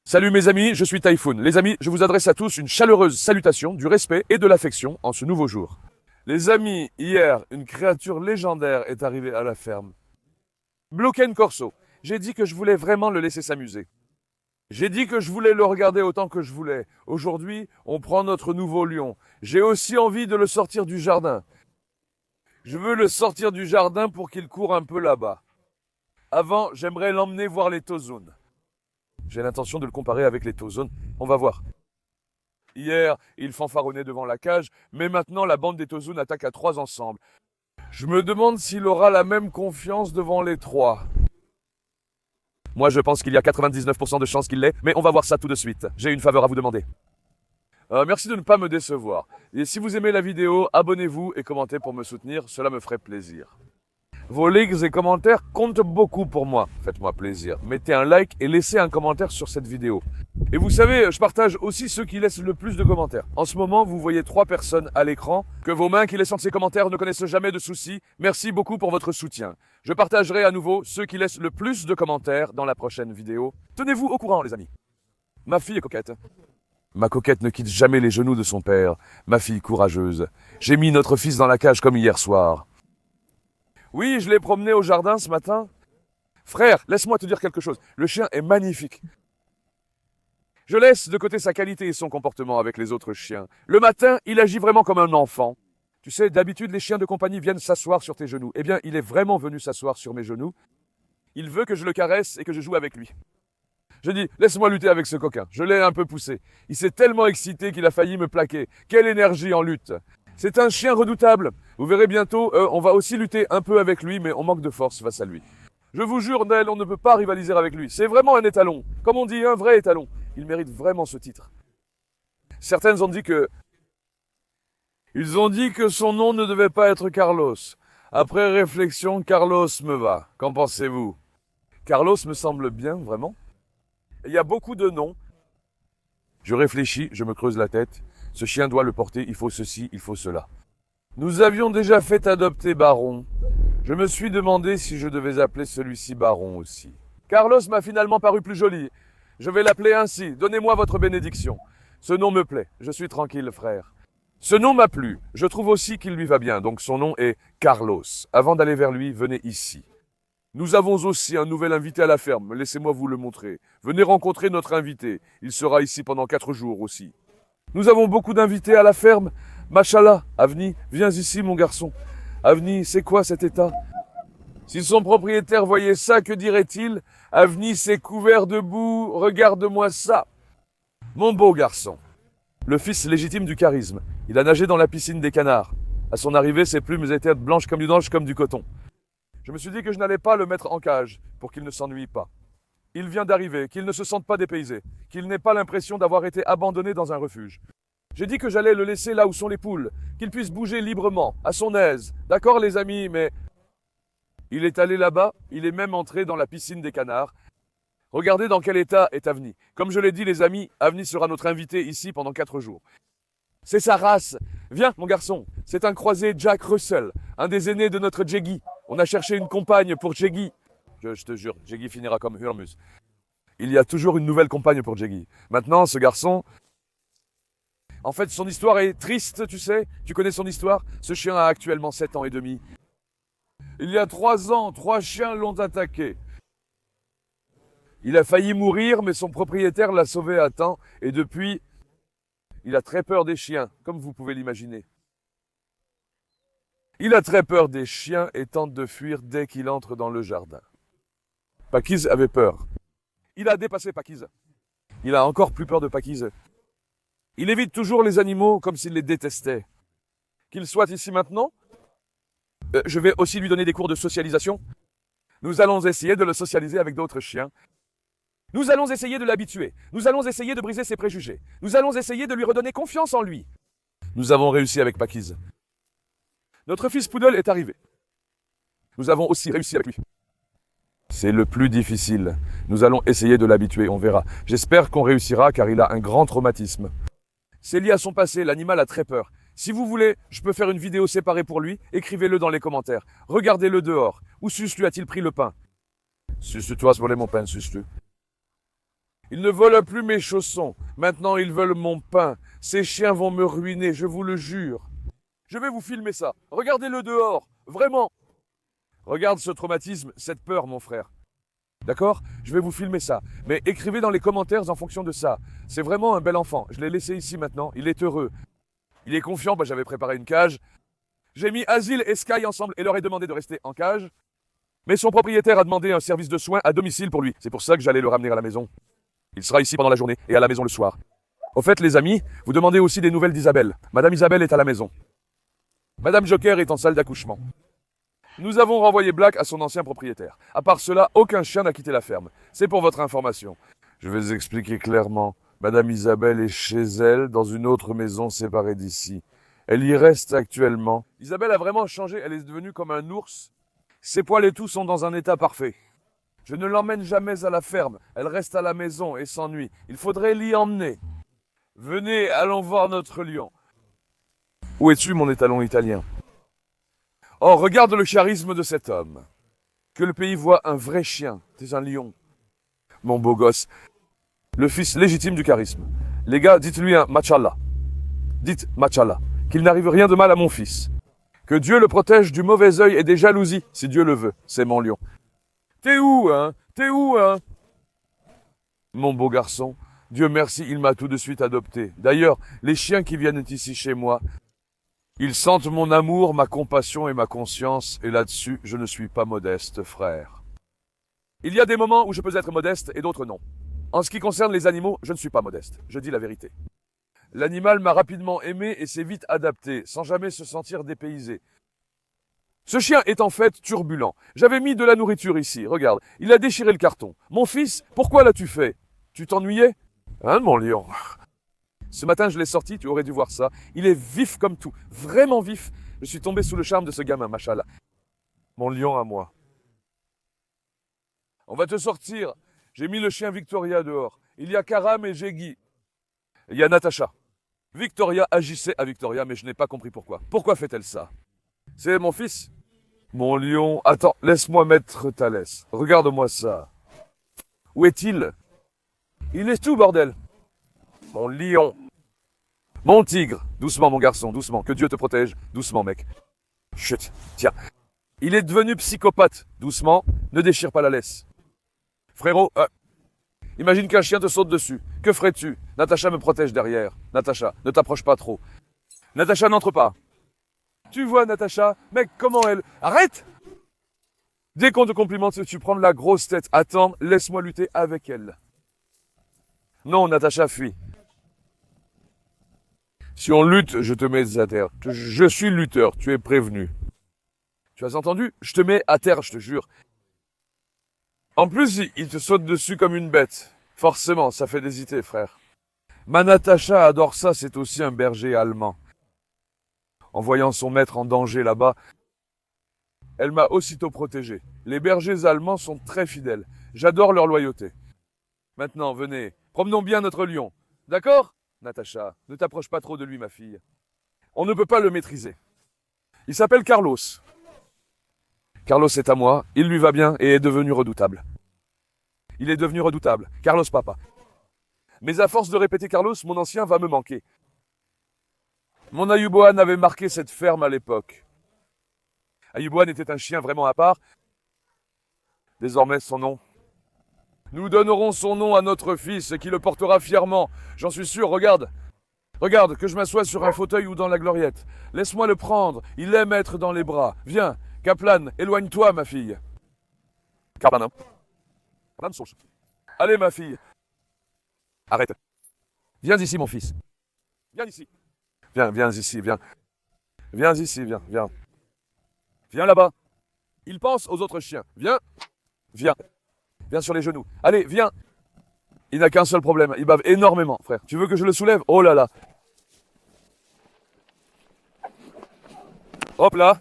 Salut mes amis, je suis Typhoon. Les amis, je vous adresse à tous une chaleureuse salutation, du respect et de l'affection en ce nouveau jour. Les amis, hier, une créature légendaire est arrivée à la ferme. Bloken Corso. J'ai dit que je voulais vraiment le laisser s'amuser. J'ai dit que je voulais le regarder autant que je voulais. Aujourd'hui, on prend notre nouveau lion. J'ai aussi envie de le sortir du jardin. Je veux le sortir du jardin pour qu'il court un peu là-bas. Avant, j'aimerais l'emmener voir les Tozones. J'ai l'intention de le comparer avec les Tozones. On va voir. Hier, il fanfaronnait devant la cage, mais maintenant la bande des Tozones attaque à 3 ensemble. Je me demande s'il aura la même confiance devant les 3. Moi, je pense qu'il y a 99% de chances qu'il l'ait, mais on va voir ça tout de suite. J'ai une faveur à vous demander. Merci de ne pas me décevoir. Et si vous aimez la vidéo, abonnez-vous et commentez pour me soutenir, cela me ferait plaisir. Vos likes et commentaires comptent beaucoup pour moi. Faites-moi plaisir. Mettez un like et laissez un commentaire sur cette vidéo. Et vous savez, je partage aussi ceux qui laissent le plus de commentaires. En ce moment, vous voyez 3 personnes à l'écran. Que vos mains qui laissent ces commentaires ne connaissent jamais de soucis. Merci beaucoup pour votre soutien. Je partagerai à nouveau ceux qui laissent le plus de commentaires dans la prochaine vidéo. Tenez-vous au courant, les amis. Ma fille est coquette. Ma coquette ne quitte jamais les genoux de son père. Ma fille courageuse. J'ai mis notre fils dans la cage comme hier soir. Oui, je l'ai promené au jardin ce matin. Frère, laisse-moi te dire quelque chose. Le chien est magnifique. Je laisse de côté sa qualité et son comportement avec les autres chiens. Le matin, il agit vraiment comme un enfant. Tu sais, d'habitude, les chiens de compagnie viennent s'asseoir sur tes genoux. Eh bien, il est vraiment venu s'asseoir sur mes genoux. Il veut que je le caresse et que je joue avec lui. Je dis, laisse-moi lutter avec ce coquin. Je l'ai un peu poussé. Il s'est tellement excité qu'il a failli me plaquer. Quelle énergie en lutte. C'est un chien redoutable. Vous verrez bientôt, on va aussi lutter un peu avec lui, mais on manque de force face à lui. Je vous jure, Nel, on ne peut pas rivaliser avec lui. C'est vraiment un étalon. Comme on dit, un vrai étalon. Il mérite vraiment ce titre. Certaines ont dit que... Ils ont dit que son nom ne devait pas être Carlos. Après réflexion, Carlos me va. Qu'en pensez-vous? Carlos me semble bien, vraiment. Il y a beaucoup de noms. Je réfléchis, je me creuse la tête. Ce chien doit le porter, il faut ceci, il faut cela. Nous avions déjà fait adopter Baron. Je me suis demandé si je devais appeler celui-ci Baron aussi. Carlos m'a finalement paru plus joli. Je vais l'appeler ainsi. Donnez-moi votre bénédiction. Ce nom me plaît. Je suis tranquille, frère. Ce nom m'a plu. Je trouve aussi qu'il lui va bien. Donc son nom est Carlos. Avant d'aller vers lui, venez ici. Nous avons aussi un nouvel invité à la ferme. Laissez-moi vous le montrer. Venez rencontrer notre invité. Il sera ici pendant 4 jours aussi. Nous avons beaucoup d'invités à la ferme. Machallah, Avni, viens ici mon garçon. Avni, c'est quoi cet état? Si son propriétaire voyait ça, que dirait-il? Avni s'est couvert de boue, regarde-moi ça. Mon beau garçon, le fils légitime du charisme. Il a nagé dans la piscine des canards. À son arrivée, ses plumes étaient blanches comme du coton. Je me suis dit que je n'allais pas le mettre en cage pour qu'il ne s'ennuie pas. Il vient d'arriver, qu'il ne se sente pas dépaysé, qu'il n'ait pas l'impression d'avoir été abandonné dans un refuge. J'ai dit que j'allais le laisser là où sont les poules, qu'il puisse bouger librement, à son aise. D'accord les amis, mais... Il est allé là-bas, il est même entré dans la piscine des canards. Regardez dans quel état est Avni. Comme je l'ai dit les amis, Avni sera notre invité ici pendant 4 jours. C'est sa race. Viens mon garçon, c'est un croisé Jack Russell, un des aînés de notre Jeggy. On a cherché une compagne pour Jeggy. Je te jure, Jeggy finira comme Hurmus. Il y a toujours une nouvelle compagne pour Jeggy. Maintenant, ce garçon... En fait, son histoire est triste, tu sais. Tu connais son histoire? Ce chien a actuellement 7 ans et demi. Il y a 3 ans, 3 chiens l'ont attaqué. Il a failli mourir, mais son propriétaire l'a sauvé à temps. Et depuis, il a très peur des chiens, comme vous pouvez l'imaginer. Il a très peur des chiens et tente de fuir dès qu'il entre dans le jardin. Paquiz avait peur. Il a dépassé Paquiz. Il a encore plus peur de Paquiz. Il évite toujours les animaux comme s'il les détestait. Qu'il soit ici maintenant, je vais aussi lui donner des cours de socialisation. Nous allons essayer de le socialiser avec d'autres chiens. Nous allons essayer de l'habituer. Nous allons essayer de briser ses préjugés. Nous allons essayer de lui redonner confiance en lui. Nous avons réussi avec Paquiz. Notre fils Poodle est arrivé. Nous avons aussi réussi avec lui. C'est le plus difficile. Nous allons essayer de l'habituer, on verra. J'espère qu'on réussira car il a un grand traumatisme. C'est lié à son passé, l'animal a très peur. Si vous voulez, je peux faire une vidéo séparée pour lui, écrivez-le dans les commentaires. Regardez-le dehors. Où Sus lui a-t-il pris le pain? Sus, toi, c'est mon pain, Sus. Ils ne volent plus mes chaussons. Maintenant, ils veulent mon pain. Ces chiens vont me ruiner, je vous le jure. Je vais vous filmer ça. Regardez-le dehors. Vraiment. Regarde ce traumatisme, cette peur, mon frère. D'accord? Je vais vous filmer ça. Mais écrivez dans les commentaires en fonction de ça. C'est vraiment un bel enfant. Je l'ai laissé ici maintenant. Il est heureux. Il est confiant. Bah, j'avais préparé une cage. J'ai mis Asile et Sky ensemble et leur ai demandé de rester en cage. Mais son propriétaire a demandé un service de soins à domicile pour lui. C'est pour ça que j'allais le ramener à la maison. Il sera ici pendant la journée et à la maison le soir. Au fait, les amis, vous demandez aussi des nouvelles d'Isabelle. Madame Isabelle est à la maison. Madame Joker est en salle d'accouchement. Nous avons renvoyé Black à son ancien propriétaire. À part cela, aucun chien n'a quitté la ferme. C'est pour votre information. Je vais expliquer clairement. Madame Isabelle est chez elle, dans une autre maison séparée d'ici. Elle y reste actuellement. Isabelle a vraiment changé, elle est devenue comme un ours. Ses poils et tout sont dans un état parfait. Je ne l'emmène jamais à la ferme. Elle reste à la maison et s'ennuie. Il faudrait l'y emmener. Venez, allons voir notre lion. Où es-tu, mon étalon italien? Oh, regarde le charisme de cet homme. Que le pays voit un vrai chien. T'es un lion. Mon beau gosse. Le fils légitime du charisme. Les gars, dites-lui un machallah. Dites machallah. Qu'il n'arrive rien de mal à mon fils. Que Dieu le protège du mauvais œil et des jalousies, si Dieu le veut. C'est mon lion. T'es où, hein? T'es où, hein? Mon beau garçon. Dieu merci, il m'a tout de suite adopté. D'ailleurs, les chiens qui viennent ici chez moi, ils sentent mon amour, ma compassion et ma conscience, et là-dessus, je ne suis pas modeste, frère. Il y a des moments où je peux être modeste et d'autres non. En ce qui concerne les animaux, je ne suis pas modeste, je dis la vérité. L'animal m'a rapidement aimé et s'est vite adapté, sans jamais se sentir dépaysé. Ce chien est en fait turbulent. J'avais mis de la nourriture ici, regarde, il a déchiré le carton. Mon fils, pourquoi l'as-tu fait? Tu t'ennuyais? Hein, mon lion? Ce matin, je l'ai sorti, tu aurais dû voir ça. Il est vif comme tout, vraiment vif. Je suis tombé sous le charme de ce gamin, machallah. Mon lion à moi. On va te sortir. J'ai mis le chien Victoria dehors. Il y a Karam et Jeggy. Il y a Natacha. Victoria agissait à Victoria, mais je n'ai pas compris pourquoi. Pourquoi fait-elle ça? C'est mon fils? Mon lion. Attends, laisse-moi mettre ta laisse. Regarde-moi ça. Où est-il? Il est tout, bordel. Mon lion. Mon tigre. Doucement, mon garçon, doucement. Que Dieu te protège. Doucement, mec. Chut. Tiens. Il est devenu psychopathe. Doucement. Ne déchire pas la laisse. Frérot, imagine qu'un chien te saute dessus. Que ferais-tu? Natacha me protège derrière. Natacha, ne t'approche pas trop. Natacha, n'entre pas. Tu vois, Natacha? Mec, comment elle... Arrête! Dès qu'on te complimente, tu prends de la grosse tête. Attends, laisse-moi lutter avec elle. Non, Natacha, fuis. Si on lutte, je te mets à terre. Je suis lutteur, tu es prévenu. Tu as entendu? Je te mets à terre, je te jure. En plus, il te saute dessus comme une bête. Forcément, ça fait hésiter, frère. Ma Natacha adore ça, c'est aussi un berger allemand. En voyant son maître en danger là-bas, elle m'a aussitôt protégé. Les bergers allemands sont très fidèles. J'adore leur loyauté. Maintenant, venez, promenons bien notre lion. D'accord? Natacha, ne t'approche pas trop de lui, ma fille. On ne peut pas le maîtriser. Il s'appelle Carlos. Carlos est à moi, il lui va bien et est devenu redoutable. Il est devenu redoutable. Carlos papa. Mais à force de répéter Carlos, mon ancien va me manquer. Mon Ayuboan avait marqué cette ferme à l'époque. Ayuboan était un chien vraiment à part. Désormais, son nom. Nous donnerons son nom à notre fils qui le portera fièrement. J'en suis sûr, regarde. Regarde, que je m'assoie sur un fauteuil ou dans la gloriette. Laisse-moi le prendre, il aime être dans les bras. Viens, Kaplan, éloigne-toi, ma fille. Kaplan, hein? Allez, ma fille. Arrête. Viens ici, mon fils. Viens ici. Viens ici, viens. Viens ici, viens. Viens là-bas. Il pense aux autres chiens. Viens. Viens sur les genoux. Allez, viens. Il n'a qu'un seul problème. Il bave énormément, frère. Tu veux que je le soulève? Oh là là. Hop là.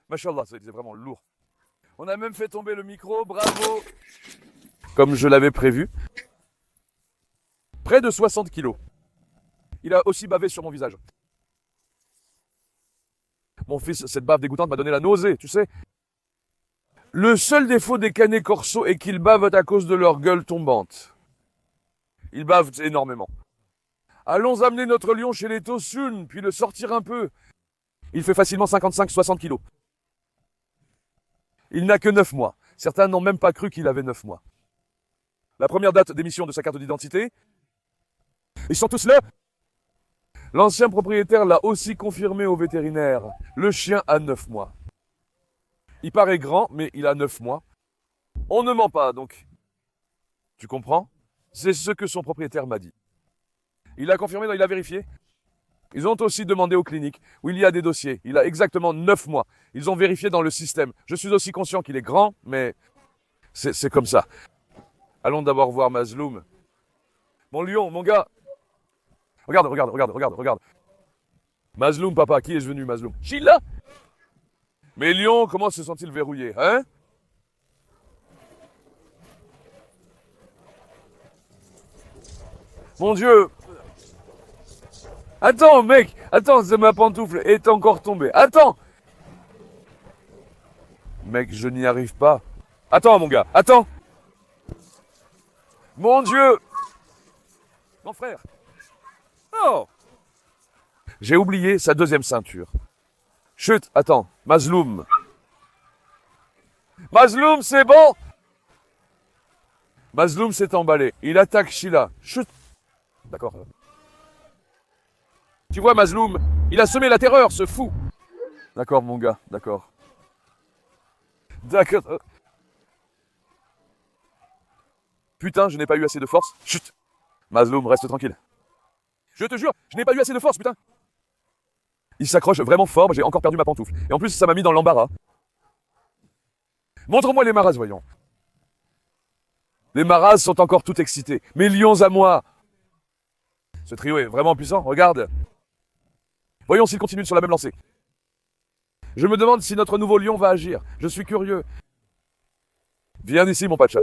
Machallah, c'est vraiment lourd. On a même fait tomber le micro. Bravo. Comme je l'avais prévu. Près de 60 kilos. Il a aussi bavé sur mon visage. Mon fils, cette bave dégoûtante m'a donné la nausée, tu sais. Le seul défaut des canets corso est qu'ils bavent à cause de leur gueule tombante. Ils bavent énormément. Allons amener notre lion chez les Tosun, puis le sortir un peu. Il fait facilement 55-60 kilos. Il n'a que 9 mois. Certains n'ont même pas cru qu'il avait 9 mois. La première date d'émission de sa carte d'identité. Ils sont tous là. L'ancien propriétaire l'a aussi confirmé au vétérinaire. Le chien a 9 mois. Il paraît grand, mais il a 9 mois. On ne ment pas, donc. Tu comprends? C'est ce que son propriétaire m'a dit. Il a confirmé, il a vérifié. Ils ont aussi demandé aux cliniques où il y a des dossiers. Il a exactement 9 mois. Ils ont vérifié dans le système. Je suis aussi conscient qu'il est grand, mais c'est comme ça. Allons d'abord voir Mazloum. Mon lion, mon gars. Regarde. Mazloum, papa, qui est venu, Mazloum? Sheila. Mes lions, comment se sont-ils verrouillés, hein? Mon Dieu. Attends, mec. Attends, c'est ma pantoufle est encore tombée. Attends. Mec, je n'y arrive pas. Attends, mon gars. Attends. Mon Dieu. Mon frère. Oh. J'ai oublié sa deuxième ceinture. Chut, attends. Mazloum. Mazloum, c'est bon. Mazloum s'est emballé. Il attaque Sheila. Chut. D'accord. Tu vois, Mazloum, il a semé la terreur, ce fou. D'accord, mon gars, d'accord. D'accord. Putain, je n'ai pas eu assez de force. Chut. Mazloum, reste tranquille. Je te jure, je n'ai pas eu assez de force, putain. Il s'accroche vraiment fort, j'ai encore perdu ma pantoufle. Et en plus, ça m'a mis dans l'embarras. Montre-moi les maras, voyons. Les maras sont encore tout excités. Mes lions à moi. Ce trio est vraiment puissant, regarde. Voyons s'il continue sur la même lancée. Je me demande si notre nouveau lion va agir. Je suis curieux. Viens ici, mon pacha.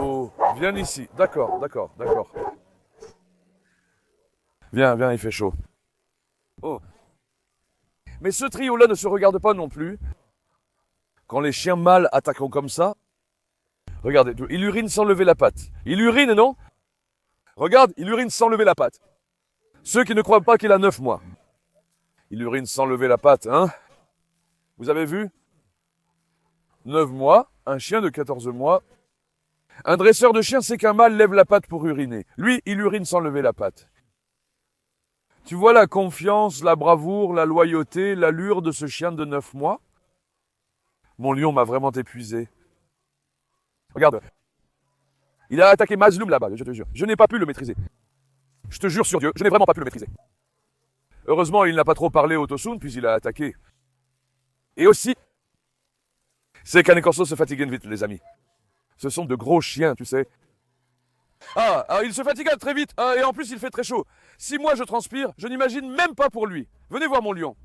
Oh, viens ici. D'accord. Viens, il fait chaud. Oh. Mais ce trio-là ne se regarde pas non plus. Quand les chiens mâles attaqueront comme ça, regardez, il urine sans lever la patte. Il urine, non? Regarde, il urine sans lever la patte. Ceux qui ne croient pas qu'il a 9 mois. Il urine sans lever la patte, hein? Vous avez vu? 9 mois, un chien de 14 mois. Un dresseur de chien sait qu'un mâle lève la patte pour uriner. Lui, il urine sans lever la patte. Tu vois la confiance, la bravoure, la loyauté, l'allure de ce chien de 9 mois? Mon lion m'a vraiment épuisé. Regarde. Il a attaqué Mazloum là-bas, je te jure. Je n'ai pas pu le maîtriser. Je te jure sur Dieu, je n'ai vraiment pas pu le maîtriser. Heureusement, il n'a pas trop parlé au Tosun, puis il a attaqué. Et aussi, ces canets corso se fatiguent vite, les amis. Ce sont de gros chiens, tu sais. Il se fatigue très vite, et en plus il fait très chaud. Si moi je transpire, je n'imagine même pas pour lui. Venez voir mon lion.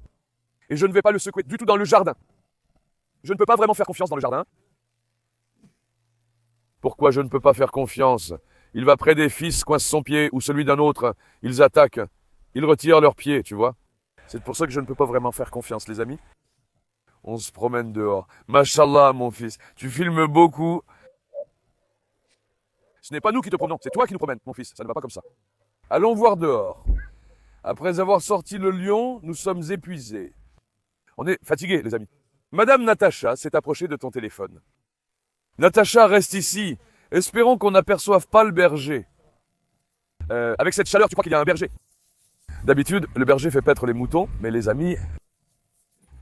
Et je ne vais pas le secouer du tout dans le jardin. Je ne peux pas vraiment faire confiance dans le jardin. Pourquoi je ne peux pas faire confiance? Il va près des fils, coince son pied, ou celui d'un autre. Ils attaquent. Ils retirent leurs pieds, tu vois. C'est pour ça que je ne peux pas vraiment faire confiance, les amis. On se promène dehors. Mashallah, mon fils, tu filmes beaucoup. Ce n'est pas nous qui te promenons, c'est toi qui nous promènes, mon fils. Ça ne va pas comme ça. Allons voir dehors. Après avoir sorti le lion, nous sommes épuisés. On est fatigués, les amis. Madame Natacha s'est approchée de ton téléphone. Natacha, reste ici. Espérons qu'on n'aperçoive pas le berger. Avec cette chaleur, tu crois qu'il y a un berger? D'habitude, le berger fait paître les moutons, mais les amis,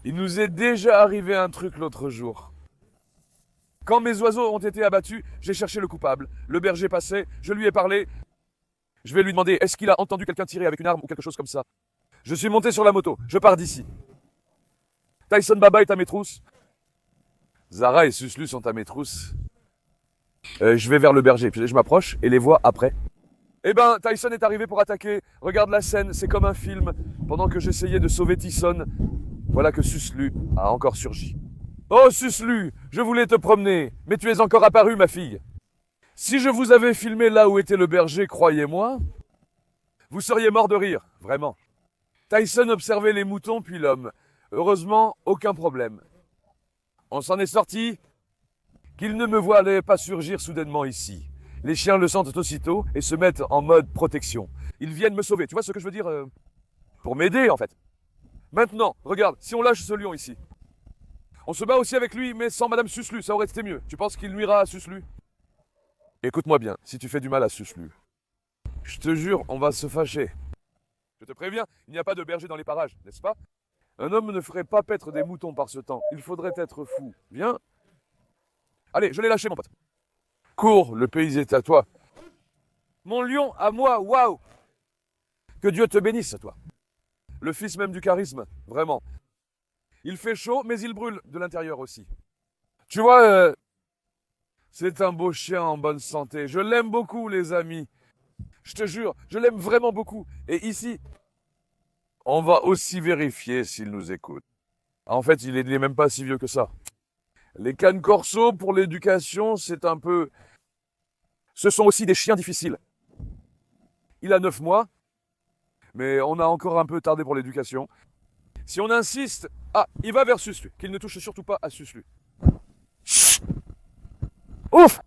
il nous est déjà arrivé un truc l'autre jour. Quand mes oiseaux ont été abattus, j'ai cherché le coupable. Le berger passait, je lui ai parlé. Je vais lui demander, est-ce qu'il a entendu quelqu'un tirer avec une arme ou quelque chose comme ça? Je suis monté sur la moto, je pars d'ici. Tyson Baba est à mes trousses. Zara et Suslu sont à mes trousses. Je vais vers le berger, puis je m'approche et les vois après. Eh ben, Tyson est arrivé pour attaquer. Regarde la scène, c'est comme un film. Pendant que j'essayais de sauver Tyson, voilà que Suslu a encore surgi. Oh Suslu, je voulais te promener, mais tu es encore apparue, ma fille. Si je vous avais filmé là où était le berger, croyez-moi, vous seriez mort de rire, vraiment. Tyson observait les moutons puis l'homme. Heureusement, aucun problème. On s'en est sorti qu'il ne me voyait pas surgir soudainement ici. Les chiens le sentent aussitôt et se mettent en mode protection. Ils viennent me sauver, tu vois ce que je veux dire pour m'aider en fait. Maintenant, regarde, si on lâche ce lion ici, on se bat aussi avec lui, mais sans Madame Suslu, ça aurait été mieux. Tu penses qu'il nuira à Suslu? Écoute-moi bien, si tu fais du mal à Suslu, je te jure, on va se fâcher. Je te préviens, il n'y a pas de berger dans les parages, n'est-ce pas? Un homme ne ferait pas paître des moutons par ce temps. Il faudrait être fou. Viens. Allez, je l'ai lâché, mon pote. Cours, le pays est à toi. Mon lion, à moi, waouh! Que Dieu te bénisse, toi. Le fils même du charisme, vraiment. Il fait chaud, mais il brûle de l'intérieur aussi. Tu vois, c'est un beau chien en bonne santé. Je l'aime beaucoup, les amis. Je te jure, je l'aime vraiment beaucoup. Et ici, on va aussi vérifier s'il nous écoute. En fait, il n'est même pas si vieux que ça. Les cannes corso pour l'éducation, c'est un peu... Ce sont aussi des chiens difficiles. Il a 9 mois, mais on a encore un peu tardé pour l'éducation. Si on insiste... Ah, il va vers Suslu, qu'il ne touche surtout pas à Suslu. Ouf!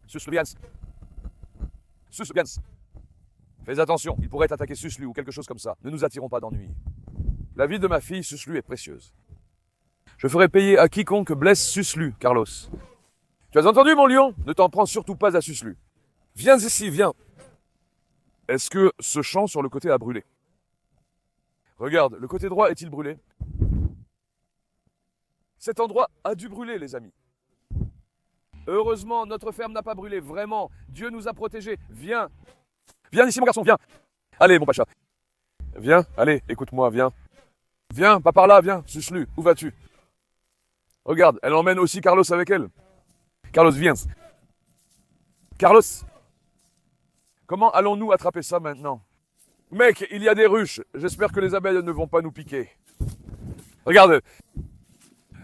Suslu Gans. Suslu Gans. Fais attention, il pourrait attaquer Suslu ou quelque chose comme ça. Ne nous attirons pas d'ennui. La vie de ma fille Suslu est précieuse. Je ferai payer à quiconque blesse Suslu, Carlos. Tu as entendu, mon lion? Ne t'en prends surtout pas à Suslu. Viens ici, viens. Est-ce que ce champ sur le côté a brûlé? Regarde, le côté droit est-il brûlé? Cet endroit a dû brûler, les amis. Heureusement, notre ferme n'a pas brûlé, vraiment. Dieu nous a protégés. Viens. Viens ici, mon garçon, viens. Allez, mon pacha. Viens, allez, écoute-moi, viens. Viens, pas par là, viens. Suslu, où vas-tu? Regarde, elle emmène aussi Carlos avec elle. Carlos, viens. Carlos, comment allons-nous attraper ça maintenant? Mec, il y a des ruches. J'espère que les abeilles ne vont pas nous piquer. Regarde,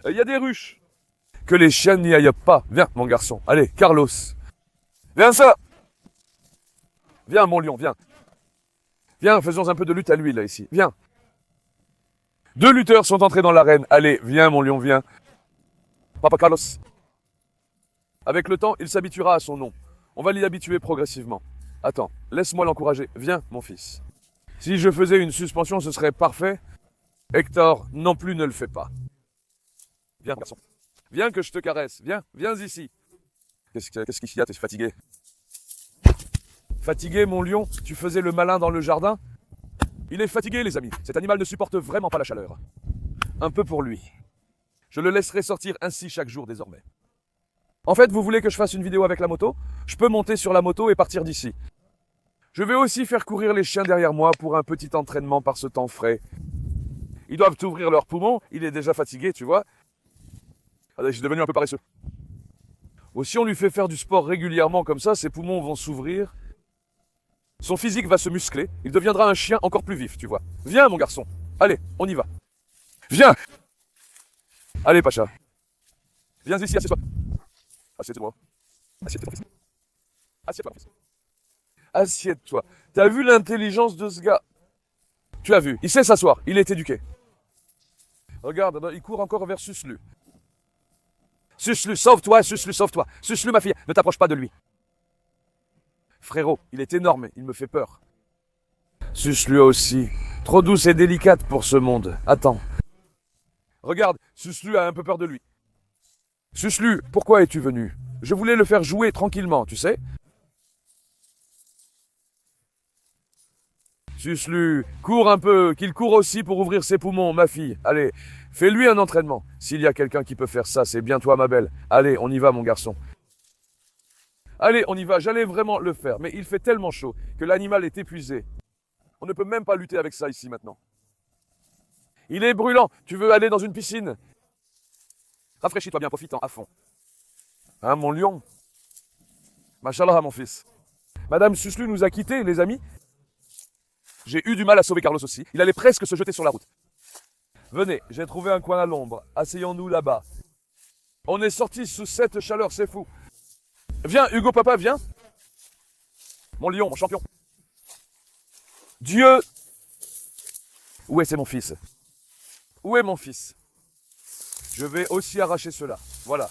il y a des ruches. Que les chiens n'y aillent pas. Viens, mon garçon. Allez, Carlos. Viens ça. Viens, mon lion, viens. Viens, faisons un peu de lutte à l'huile, ici. Viens. 2 lutteurs sont entrés dans l'arène. Allez, viens, mon lion, viens. Papa Carlos. Avec le temps, il s'habituera à son nom. On va l'y habituer progressivement. Attends, laisse-moi l'encourager. Viens, mon fils. Si je faisais une suspension, ce serait parfait. Hector, non plus, ne le fais pas. Viens, mon garçon. Viens que je te caresse. Viens, viens ici. Qu'est-ce qu'il y a? T'es fatigué? Fatigué, mon lion? Tu faisais le malin dans le jardin? Il est fatigué, les amis. Cet animal ne supporte vraiment pas la chaleur. Un peu pour lui. Je le laisserai sortir ainsi chaque jour désormais. En fait, vous voulez que je fasse une vidéo avec la moto? Je peux monter sur la moto et partir d'ici. Je vais aussi faire courir les chiens derrière moi pour un petit entraînement par ce temps frais. Ils doivent ouvrir leurs poumons. Il est déjà fatigué, tu vois. Je suis devenu un peu paresseux. Aussi, on lui fait faire du sport régulièrement comme ça, ses poumons vont s'ouvrir. Son physique va se muscler. Il deviendra un chien encore plus vif, tu vois. Viens, mon garçon. Allez, on y va. Viens. Allez, Pacha. Viens ici, assieds-toi. Assieds-toi. Assieds-toi, fils. Assieds-toi, fils. Assieds-toi. T'as vu l'intelligence de ce gars? Tu as vu. Il sait s'asseoir. Il est éduqué. Regarde, il court encore vers Suslu. Suslu, sauve-toi, Suslu, sauve-toi. Suslu, ma fille, ne t'approche pas de lui. Frérot, il est énorme, il me fait peur. Suslu aussi. Trop douce et délicate pour ce monde. Attends. Regarde, Suslu a un peu peur de lui. Suslu, pourquoi es-tu venu? Je voulais le faire jouer tranquillement, tu sais. Suslu, cours un peu, qu'il court aussi pour ouvrir ses poumons, ma fille. Allez, fais-lui un entraînement. S'il y a quelqu'un qui peut faire ça, c'est bien toi, ma belle. Allez, on y va, mon garçon. Allez, on y va, j'allais vraiment le faire, mais il fait tellement chaud que l'animal est épuisé. On ne peut même pas lutter avec ça ici maintenant. Il est brûlant, tu veux aller dans une piscine? Rafraîchis-toi bien, profitant à fond. Hein, mon lion? Machallah, mon fils. Madame Suslu nous a quittés, les amis. J'ai eu du mal à sauver Carlos aussi. Il allait presque se jeter sur la route. Venez, j'ai trouvé un coin à l'ombre. Asseyons-nous là-bas. On est sortis sous cette chaleur, c'est fou. Viens, Hugo Papa, viens. Mon lion, mon champion. Dieu. Où est mon fils? Où est mon fils? Je vais aussi arracher cela. Voilà.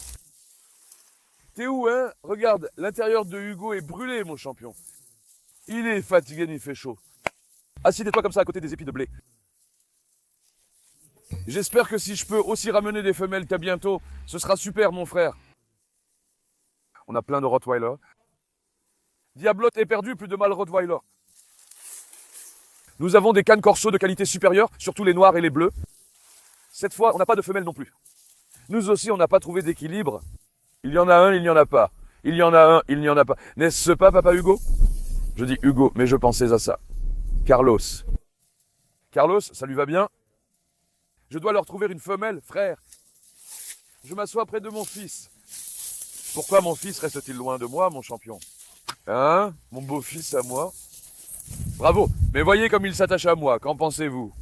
T'es où, hein? Regarde, l'intérieur de Hugo est brûlé, mon champion. Il est fatigué, il fait chaud. Assieds-toi comme ça à côté des épis de blé. J'espère que si je peux aussi ramener des femelles qu'à bientôt, ce sera super, mon frère. On a plein de Rottweiler. Diablotte est perdu, plus de mâles Rottweiler. Nous avons des cannes corso de qualité supérieure, surtout les noirs et les bleus. Cette fois, on n'a pas de femelles non plus. Nous aussi, on n'a pas trouvé d'équilibre. Il y en a un, il n'y en a pas. Il y en a un, il n'y en a pas. N'est-ce pas, papa Hugo? Je dis Hugo, mais je pensais à ça. Carlos. Carlos, ça lui va bien? Je dois leur trouver une femelle, frère. Je m'assois près de mon fils. Pourquoi mon fils reste-t-il loin de moi, mon champion? Hein? Mon beau-fils à moi? Bravo, mais voyez comme il s'attache à moi, qu'en pensez-vous?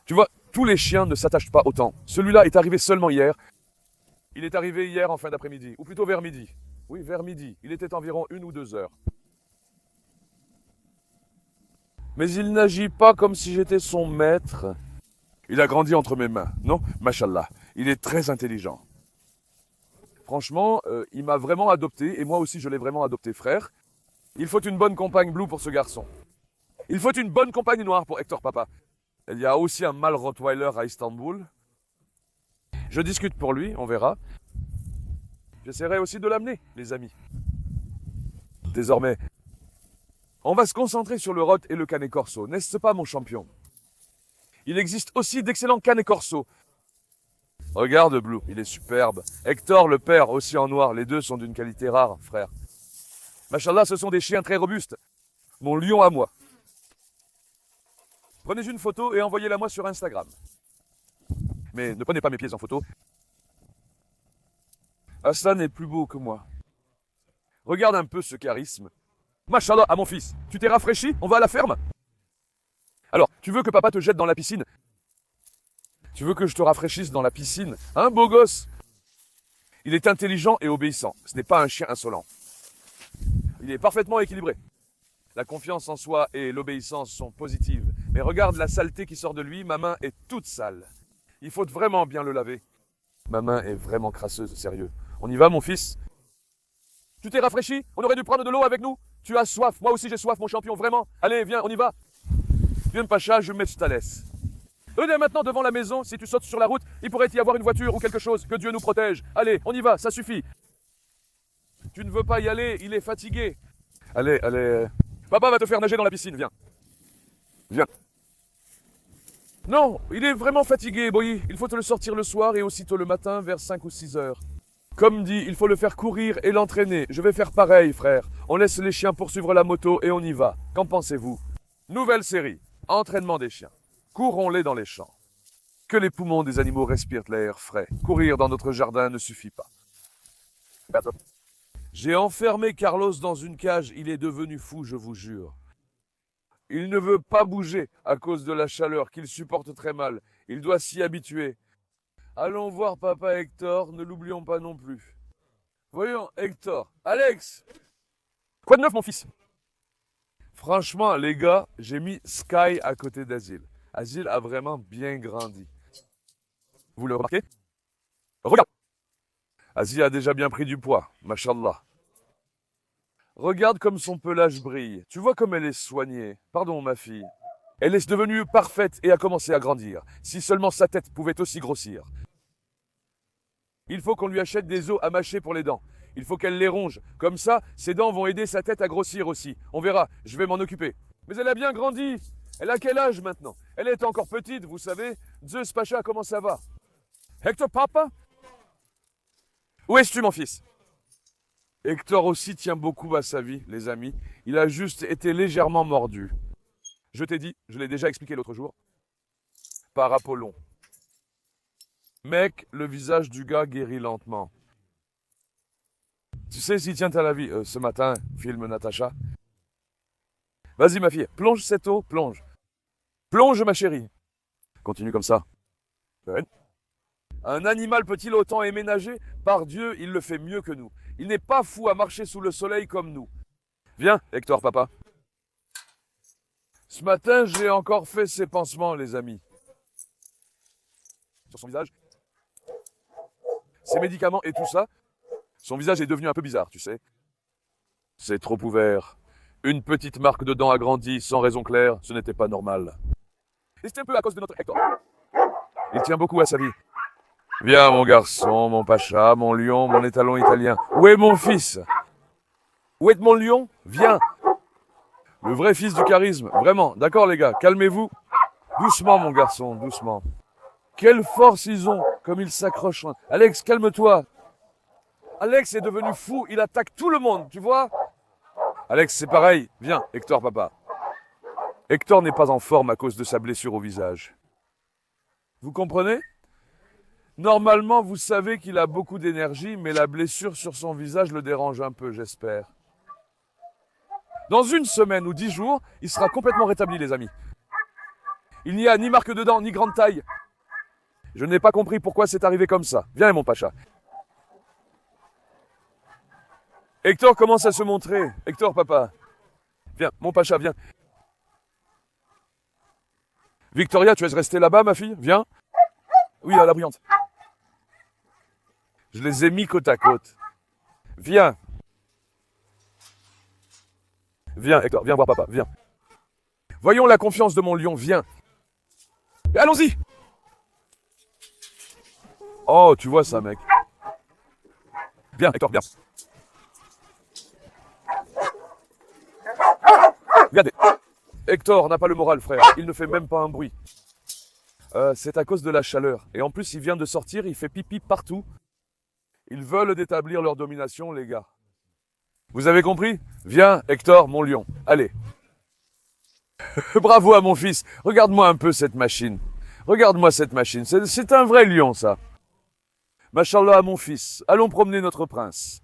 Tu vois, tous les chiens ne s'attachent pas autant. Celui-là est arrivé seulement hier. Il est arrivé hier en fin d'après-midi, ou plutôt vers midi. Oui, vers midi. Il était environ 1 ou 2 heures. Mais il n'agit pas comme si j'étais son maître. Il a grandi entre mes mains, non? Machallah, il est très intelligent. Franchement, il m'a vraiment adopté, et moi aussi je l'ai vraiment adopté, frère. Il faut une bonne compagne Blue pour ce garçon. Il faut une bonne compagne noire pour Hector Papa. Il y a aussi un mâle Rottweiler à Istanbul. Je discute pour lui, on verra. J'essaierai aussi de l'amener, les amis. Désormais, on va se concentrer sur le Rot et le Canet Corso, n'est-ce pas, mon champion? Il existe aussi d'excellents Canet Corso. Regarde, Blue, il est superbe. Hector, le père, aussi en noir. Les deux sont d'une qualité rare, frère. Machallah, ce sont des chiens très robustes. Mon lion à moi. Prenez une photo et envoyez-la moi sur Instagram. Mais ne prenez pas mes pieds en photo. Hassan est plus beau que moi. Regarde un peu ce charisme. Machallah, à mon fils. Tu t'es rafraîchi? On va à la ferme? Alors, tu veux que papa te jette dans la piscine? Tu veux que je te rafraîchisse dans la piscine? Hein, beau gosse? Il est intelligent et obéissant. Ce n'est pas un chien insolent. Il est parfaitement équilibré. La confiance en soi et l'obéissance sont positives. Mais regarde la saleté qui sort de lui, ma main est toute sale. Il faut vraiment bien le laver. Ma main est vraiment crasseuse, sérieux. On y va, mon fils? Tu t'es rafraîchi? On aurait dû prendre de l'eau avec nous? Tu as soif, moi aussi j'ai soif, mon champion, vraiment. Allez, viens, on y va. Viens, Pacha, je mets ta laisse. Venez maintenant devant la maison, si tu sautes sur la route, il pourrait y avoir une voiture ou quelque chose, que Dieu nous protège. Allez, on y va, ça suffit. Tu ne veux pas y aller, il est fatigué. Allez, allez. Papa va te faire nager dans la piscine, viens. Viens. Non, il est vraiment fatigué, Boyi. Il faut te le sortir le soir et aussitôt le matin vers 5 ou 6 heures. Comme dit, il faut le faire courir et l'entraîner. Je vais faire pareil, frère. On laisse les chiens poursuivre la moto et on y va. Qu'en pensez-vous? Nouvelle série. Entraînement des chiens. Courons-les dans les champs. Que les poumons des animaux respirent l'air frais. Courir dans notre jardin ne suffit pas. J'ai enfermé Carlos dans une cage. Il est devenu fou, je vous jure. Il ne veut pas bouger à cause de la chaleur qu'il supporte très mal. Il doit s'y habituer. Allons voir papa Hector, ne l'oublions pas non plus. Voyons, Hector. Alex! Quoi de neuf, mon fils? Franchement, les gars, j'ai mis Sky à côté d'Azil. Azil a vraiment bien grandi. Vous le remarquez? Regarde! Azil a déjà bien pris du poids, machallah. Regarde comme son pelage brille. Tu vois comme elle est soignée. Pardon, ma fille. Elle est devenue parfaite et a commencé à grandir. Si seulement sa tête pouvait aussi grossir. Il faut qu'on lui achète des os à mâcher pour les dents. Il faut qu'elle les ronge. Comme ça, ses dents vont aider sa tête à grossir aussi. On verra, je vais m'en occuper. Mais elle a bien grandi. Elle a quel âge maintenant? Elle est encore petite, vous savez. Zeus Pacha, comment ça va? Hector Papa? Où es-tu, mon fils? Hector aussi tient beaucoup à sa vie, les amis. Il a juste été légèrement mordu. Je t'ai dit, je l'ai déjà expliqué l'autre jour, par Apollon. Mec, le visage du gars guérit lentement. Tu sais s'il tient à la vie. Ce matin, filme Natacha. Vas-y ma fille, plonge cette eau, plonge. Plonge ma chérie. Continue comme ça. Ouais. Un animal peut-il autant aimer nager? Par Dieu, il le fait mieux que nous. Il n'est pas fou à marcher sous le soleil comme nous. Viens, Hector, papa. Ce matin, j'ai encore fait ses pansements, les amis. Sur son visage. Ses médicaments et tout ça. Son visage est devenu un peu bizarre, tu sais. C'est trop ouvert. Une petite marque de dents agrandie, sans raison claire, ce n'était pas normal. Et c'était un peu à cause de notre Hector. Il tient beaucoup à sa vie. Viens, mon garçon, mon pacha, mon lion, mon étalon italien. Où est mon fils? Où est mon lion? Viens. Le vrai fils du charisme, vraiment. D'accord, les gars, calmez-vous. Doucement, mon garçon, doucement. Quelle force ils ont, comme ils s'accrochent. Alex, calme-toi. Alex est devenu fou, il attaque tout le monde, tu vois? Alex, c'est pareil. Viens, Hector, papa. Hector n'est pas en forme à cause de sa blessure au visage. Vous comprenez? Normalement, vous savez qu'il a beaucoup d'énergie, mais la blessure sur son visage le dérange un peu, j'espère. Dans une semaine ou 10 jours, il sera complètement rétabli, les amis. Il n'y a ni marque de dents, ni grande taille. Je n'ai pas compris pourquoi c'est arrivé comme ça. Viens, mon pacha. Hector commence à se montrer. Hector, papa. Viens, mon pacha, viens. Victoria, tu es restée là-bas, ma fille? Viens. Oui, à la brillante. Je les ai mis côte à côte. Viens. Viens, Hector, viens voir papa, viens. Voyons la confiance de mon lion, viens. Allons-y. Oh, tu vois ça, mec. Viens, Hector, viens. Regardez. Hector n'a pas le moral, frère. Il ne fait même pas un bruit. C'est à cause de la chaleur. Et en plus, il vient de sortir, il fait pipi partout. Ils veulent établir leur domination, les gars. Vous avez compris? Viens, Hector, mon lion. Allez. Bravo à mon fils. Regarde-moi un peu cette machine. Regarde-moi cette machine. C'est un vrai lion, ça. Machallah à mon fils. Allons promener notre prince.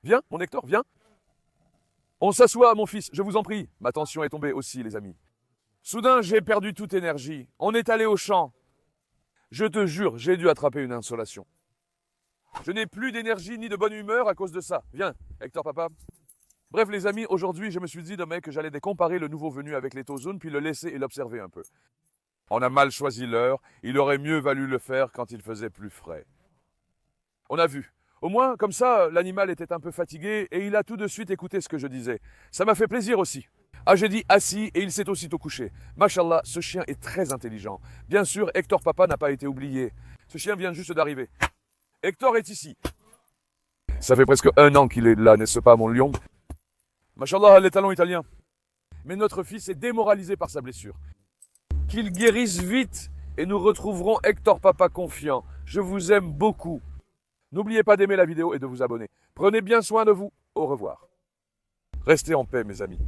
Viens, mon Hector, viens. On s'assoit, mon fils, je vous en prie. Ma tension est tombée aussi, les amis. Soudain, j'ai perdu toute énergie. On est allé au champ. Je te jure, j'ai dû attraper une insolation. Je n'ai plus d'énergie ni de bonne humeur à cause de ça. Viens, Hector, papa. Bref, les amis, aujourd'hui, je me suis dit demain que j'allais comparer le nouveau venu avec les Tozoun, puis le laisser et l'observer un peu. On a mal choisi l'heure. Il aurait mieux valu le faire quand il faisait plus frais. On a vu. Au moins, comme ça, l'animal était un peu fatigué et il a tout de suite écouté ce que je disais. Ça m'a fait plaisir aussi. Ah, j'ai dit assis et il s'est aussitôt couché. Machallah, ce chien est très intelligent. Bien sûr, Hector Papa n'a pas été oublié. Ce chien vient juste d'arriver. Hector est ici. Ça fait presque 1 an qu'il est là, n'est-ce pas, mon lion? Machallah, les talons italiens. Mais notre fils est démoralisé par sa blessure. Qu'il guérisse vite et nous retrouverons Hector Papa confiant. Je vous aime beaucoup. N'oubliez pas d'aimer la vidéo et de vous abonner. Prenez bien soin de vous. Au revoir. Restez en paix, mes amis.